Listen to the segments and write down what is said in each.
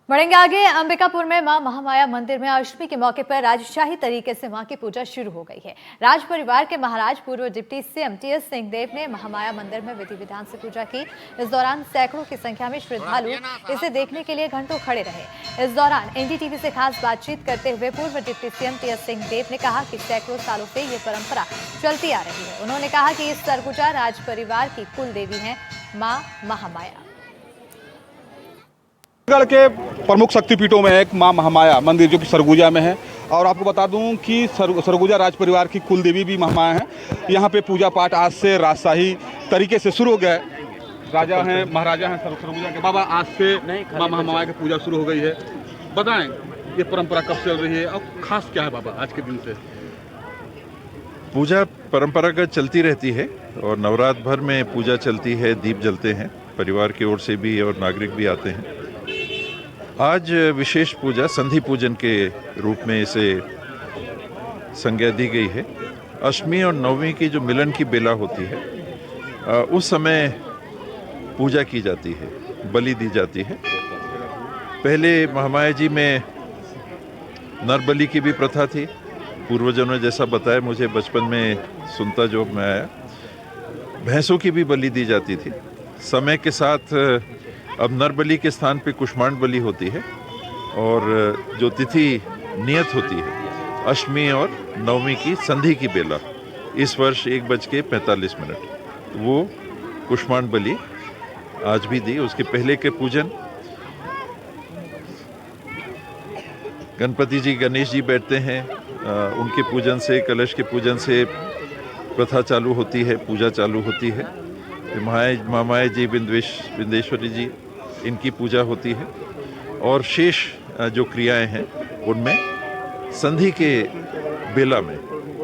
बढ़ेंगे आगे। अंबिकापुर में मां महामाया मंदिर में अष्टमी के मौके पर राजशाही तरीके से मां की पूजा शुरू हो गई है। राज परिवार के महाराज पूर्व डिप्टी सीएम टीएस सिंहदेव ने महामाया मंदिर में विधि विधान से पूजा की। इस दौरान सैकड़ों की संख्या में श्रद्धालु इसे देखने के लिए घंटों खड़े रहे। इस दौरान एनडीटीवी से खास बातचीत करते हुए पूर्व डिप्टी सीएम टीएस सिंहदेव ने कहा कि सैकड़ों सालों से ये परंपरा चलती आ रही है। उन्होंने कहा कि इस सरगुजा राज परिवार की कुल देवी है मां महामाया। छत्तीसगढ़ के प्रमुख शक्तिपीठों में एक मां महामाया मंदिर जो कि सरगुजा में है। और आपको बता दूं कि सरगुजा राज परिवार की कुल देवी भी महामाया है। यहाँ पे पूजा पाठ आज से राजशाही तरीके से शुरू हो गया है। राजा हैं, महाराजा हैं सरगुजा के। बाबा, आज से मां महामाया की पूजा शुरू हो गई है। बताएं ये परंपरा कब चल रही है और खास क्या है बाबा आज के दिन से? पूजा परंपरागत चलती रहती है और नवरात्र भर में पूजा चलती है, दीप जलते हैं, परिवार की ओर से भी और नागरिक भी आते हैं। आज विशेष पूजा संधि पूजन के रूप में इसे संज्ञा दी गई है। अष्टमी और नवमी की जो मिलन की बेला होती है उस समय पूजा की जाती है, बलि दी जाती है। पहले महामाया जी में नर बलि की भी प्रथा थी। पूर्वजों ने जैसा बताया, मुझे बचपन में सुनता जो मैं आया, भैंसों की भी बलि दी जाती थी। समय के साथ अब नर बलि के स्थान पे कुष्मांड बलि होती है और जो तिथि नियत होती है अष्टमी और नवमी की संधि की बेला, इस वर्ष 1:45 तो वो कुष्मांड बलि आज भी दी। उसके पहले के पूजन गणपति जी, गणेश जी बैठते हैं, उनके पूजन से, कलश के पूजन से प्रथा चालू होती है, पूजा चालू होती है। महामाया जी, विंदेश्वरी जी, इनकी पूजा होती है और शेष जो क्रियाएं हैं उनमें संधि के बेला में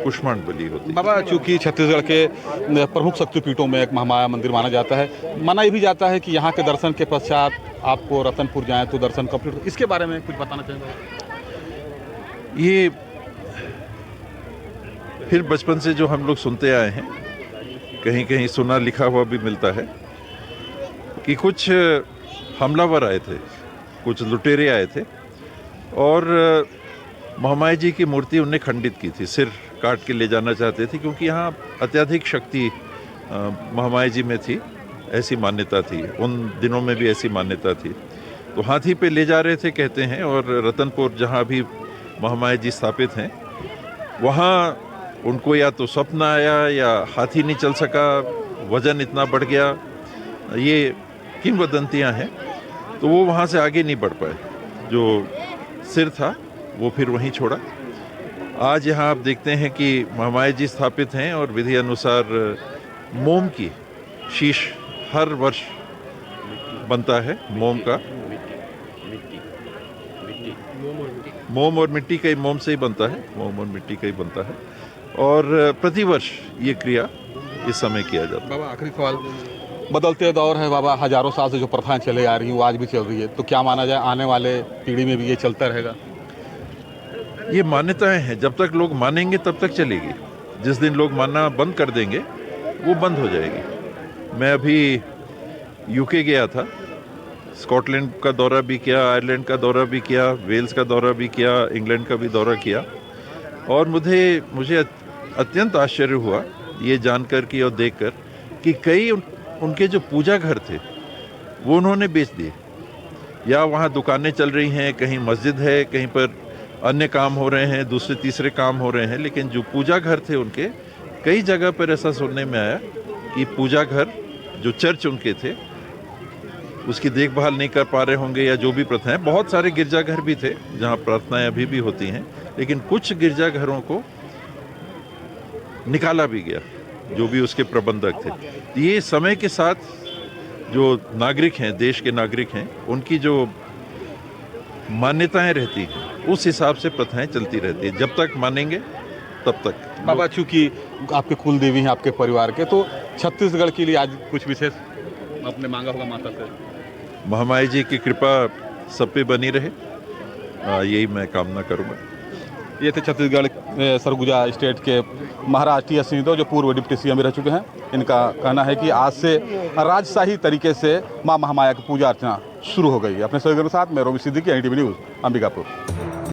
कुष्मांड बलि होती है। बाबा, चूंकि छत्तीसगढ़ के प्रमुख शक्तिपीठों में एक महामाया मंदिर माना जाता है, माना ये भी जाता है कि यहाँ के दर्शन के पश्चात आपको रतनपुर जाएं तो दर्शन कंप्लीट। इसके बारे में कुछ बताना चाहेंगे? ये फिर बचपन से जो हम लोग सुनते आए हैं, कहीं कहीं सुना लिखा हुआ भी मिलता है कि कुछ हमलावर आए थे, कुछ लुटेरे आए थे और महामाया जी की मूर्ति उन्हें खंडित की थी, सिर काट के ले जाना चाहते थे, क्योंकि यहाँ अत्यधिक शक्ति महामाया जी में थी, ऐसी मान्यता थी। उन दिनों में भी ऐसी मान्यता थी। तो हाथी पे ले जा रहे थे कहते हैं, और रतनपुर जहाँ भी महामाया जी स्थापित हैं वहाँ उनको या तो स्वप्न आया या हाथी नहीं चल सका, वजन इतना बढ़ गया, ये किंवदंतियाँ हैं। तो वो वहाँ से आगे नहीं बढ़ पाए, जो सिर था वो फिर वहीं छोड़ा। आज यहाँ आप देखते हैं कि महामाया जी स्थापित हैं और विधि अनुसार मोम की शीश हर वर्ष बनता है। मोम का, मोम और मिट्टी का ही, मोम से ही बनता है, मोम और मिट्टी का ही बनता है और प्रतिवर्ष ये क्रिया इस समय किया जाता है। बाबा, आखिरी सवाल, बदलते दौर है बाबा, हजारों साल से जो प्रथाएं चले आ रही हैं वो आज भी चल रही है, तो क्या माना जाए आने वाले पीढ़ी में भी ये चलता रहेगा? ये मान्यताएं हैं, जब तक लोग मानेंगे तब तक चलेगी। जिस दिन लोग मानना बंद कर देंगे वो बंद हो जाएगी। मैं अभी यूके गया था, स्कॉटलैंड का दौरा भी किया, आयरलैंड का दौरा भी किया, वेल्स का दौरा भी किया, इंग्लैंड का भी दौरा किया और मुझे अत्यंत आश्चर्य हुआ ये जानकर कि और देखकर कि कई उनके जो पूजा घर थे वो उन्होंने बेच दिए, या वहाँ दुकानें चल रही हैं, कहीं मस्जिद है, कहीं पर अन्य काम हो रहे हैं, दूसरे तीसरे काम हो रहे हैं, लेकिन जो पूजा घर थे उनके, कई जगह पर ऐसा सुनने में आया कि पूजा घर, जो चर्च उनके थे, उसकी देखभाल नहीं कर पा रहे होंगे या जो भी प्रथाएं। बहुत सारे गिरजाघर भी थे जहाँ प्रार्थनाएं अभी भी होती हैं, लेकिन कुछ गिरजाघरों को निकाला भी गया, जो भी उसके प्रबंधक थे। ये समय के साथ जो नागरिक हैं, देश के नागरिक हैं, उनकी जो मान्यताएं रहती हैं उस हिसाब से प्रथाएं चलती रहती है। जब तक मानेंगे तब तक। बाबा, चूंकि आपके कुल देवी हैं आपके परिवार के, तो छत्तीसगढ़ के लिए आज कुछ विशेष आपने मांगा होगा माता से? महामाया जी की कृपा सब पे बनी रहे, यही मैं कामना करूँगा। ये थे छत्तीसगढ़ सरगुजा स्टेट के महाराज टीएस सिंहदेव, जो पूर्व डिप्टी सीएम रह चुके हैं। इनका कहना है कि आज से राजशाही तरीके से मां महामाया की पूजा अर्चना शुरू हो गई है। अपने सहयोगियों के साथ मैं रोमी सिद्दीकी, NDTV न्यूज़, अंबिकापुर।